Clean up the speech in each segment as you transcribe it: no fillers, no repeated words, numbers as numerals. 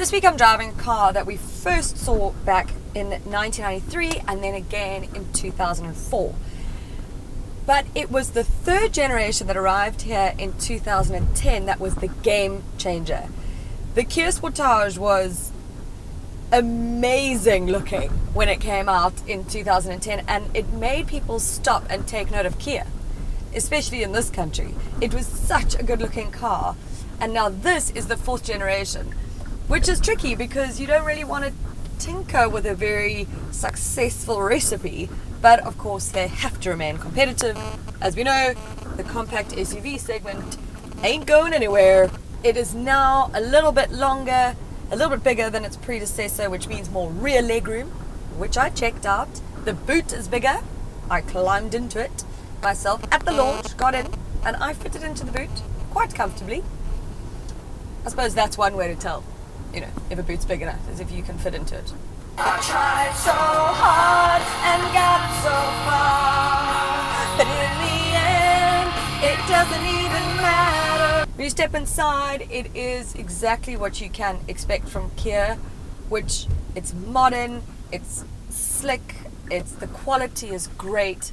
This week I'm driving a car that we first saw back in 1993 and then again in 2004. But it was the third generation that arrived here in 2010 that was the game changer. The Kia Sportage was amazing looking when it came out in 2010, and it made people stop and take note of Kia, especially in this country. It was such a good looking car, and now this is the fourth generation, which is tricky because you don't really want to tinker with a very successful recipe, but of course they have to remain competitive. As we know, the compact SUV segment ain't going anywhere. It is now a little bit longer, a little bit bigger than its predecessor, which means more rear legroom, which I checked out. The boot is bigger. I climbed into it myself at the launch, got in, and I fitted into the boot quite comfortably. I suppose that's one way to tell, if a boot's big enough, is if you can fit into it. I tried so hard and got so far, but in the end, it doesn't even matter. When you step inside, it is exactly what you can expect from Kia, which it's modern, it's slick, the quality is great,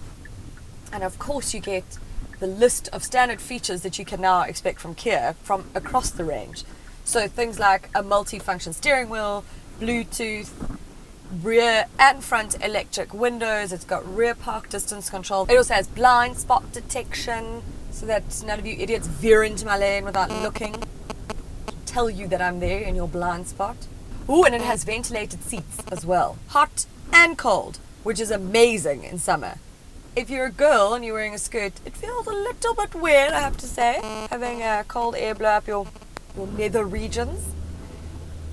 and of course you get the list of standard features that you can now expect from Kia from across the range. So things like a multi-function steering wheel, Bluetooth, rear and front electric windows, it's got rear park distance control, it also has blind spot detection, so that none of you idiots veer into my lane without looking. Tell you that I'm there in your blind spot. Ooh, and it has ventilated seats as well. Hot and cold, which is amazing in summer. If you're a girl and you're wearing a skirt, it feels a little bit weird, I have to say, having cold air blow up your nether regions.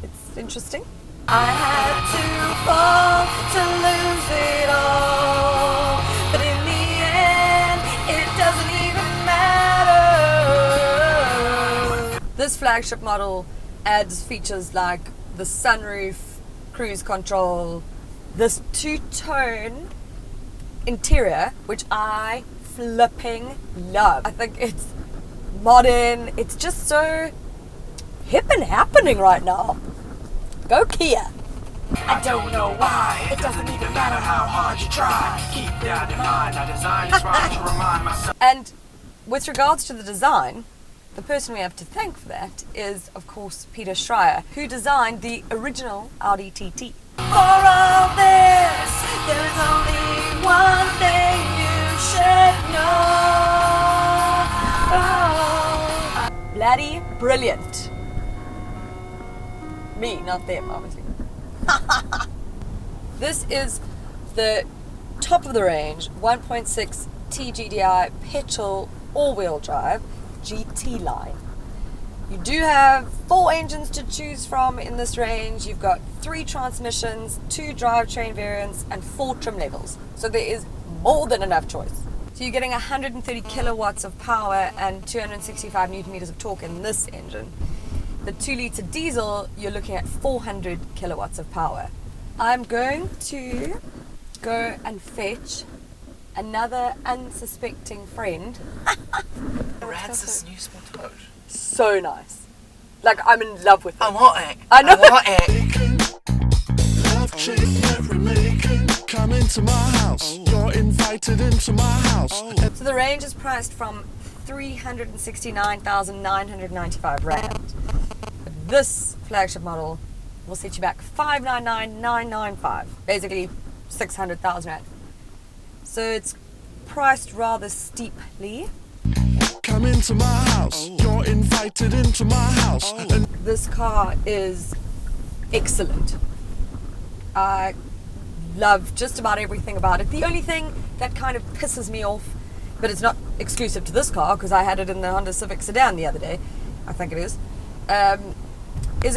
It's interesting. I had to fall to lose it all, but in the end, it doesn't even matter. This flagship model adds features like the sunroof, cruise control, this two-tone interior, which I flipping love. I think it's modern, it's just so hip and happening right now. Go Kia! I don't know why, it doesn't even matter how hard you try. Keep that in mind, I designed this rhyme to remind myself. And with regards to the design, the person we have to thank for that is, of course, Peter Schreier, who designed the original Audi TT. For all this, there is only one thing you should know. Oh, bloody brilliant. Me, not them, obviously. This is the top of the range 1.6 TGDI petrol all-wheel drive GT line. You do have 4 engines to choose from in this range. You've got 3 transmissions, 2 drivetrain variants, and 4 trim levels. So there is more than enough choice. So you're getting 130 kilowatts of power and 265 newton meters of torque in this engine. The 2-litre diesel, you're looking at 400 kilowatts of power. I'm going to go and fetch another unsuspecting friend. Rad's this new Sportage. So nice. Like, I'm in love with it. I want it. I know. I want it. Come into my house. You're invited into my house. So the range is priced from 369,995 Rand. But this flagship model will set you back 599,995, basically 600,000 Rand. So it's priced rather steeply. Come into my house. You're invited into my house. And This car is excellent. I love just about everything about it. The only thing that kind of pisses me off, but it's not exclusive to this car because I had it in the Honda Civic Sedan the other day, I think it is that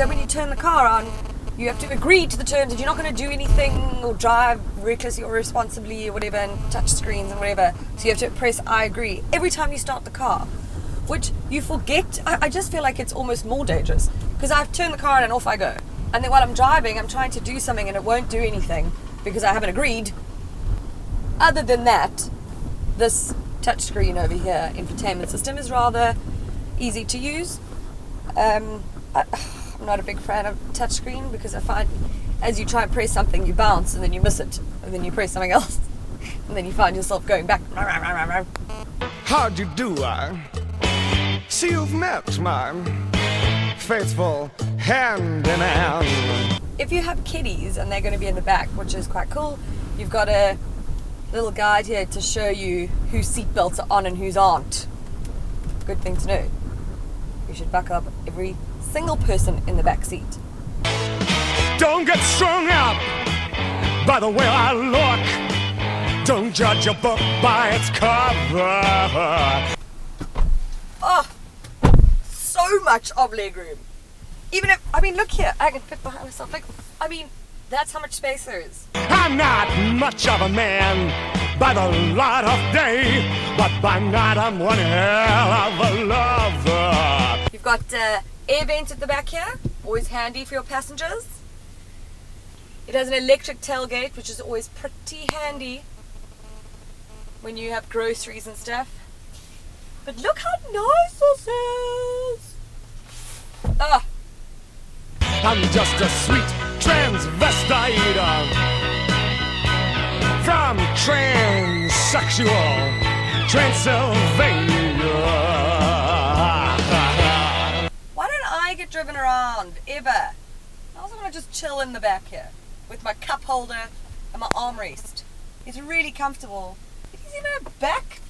when you turn the car on, you have to agree to the terms that you're not going to do anything or drive recklessly or irresponsibly or whatever, and touch screens and whatever. So you have to press I agree every time you start the car, which you forget. I just feel like it's almost more dangerous because I've turned the car on and off I go. And then while I'm driving, I'm trying to do something and it won't do anything because I haven't agreed. Other than that, this touchscreen over here, infotainment system, is rather easy to use. I'm not a big fan of touchscreen because I find as you try and press something, you bounce and then you miss it. And then you press something else. And then you find yourself going back. How'd you do, I? See, you've met my faithful hand in hand. If you have kiddies and they're going to be in the back, which is quite cool, you've got a little guide here to show you whose seatbelts are on and whose aren't. Good thing to know. You should buckle up every single person in the back seat. Don't get strung up by the way I look. Don't judge a book by its cover. Oh, so much of legroom. Even if, look here, I can fit behind myself. Like, that's how much space there is. I'm not much of a man by the light of day, but by night I'm one hell of a lover. You've got air vent at the back here, always handy for your passengers. It has an electric tailgate, which is always pretty handy when you have groceries and stuff. But look how nice this is! Ah. I'm just a sweet transvestite from transsexual Transylvania. Why don't I get driven around, ever? I also want to just chill in the back here with my cup holder and my armrest. It's really comfortable. It is even a back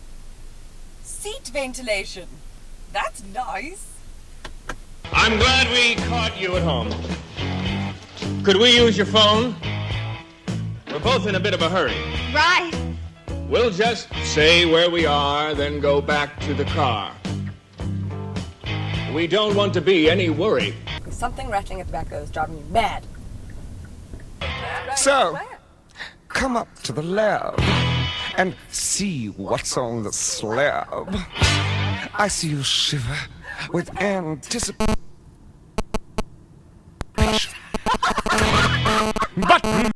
seat ventilation. That's nice. I'm glad we caught you at home. Could we use your phone? We're both in a bit of a hurry. Right. We'll just say where we are, then go back to the car. We don't want to be any worry. There's something rattling at the back that is driving me mad. So, come up to the lab and see what's on the slab. I see you shiver with anticipation. But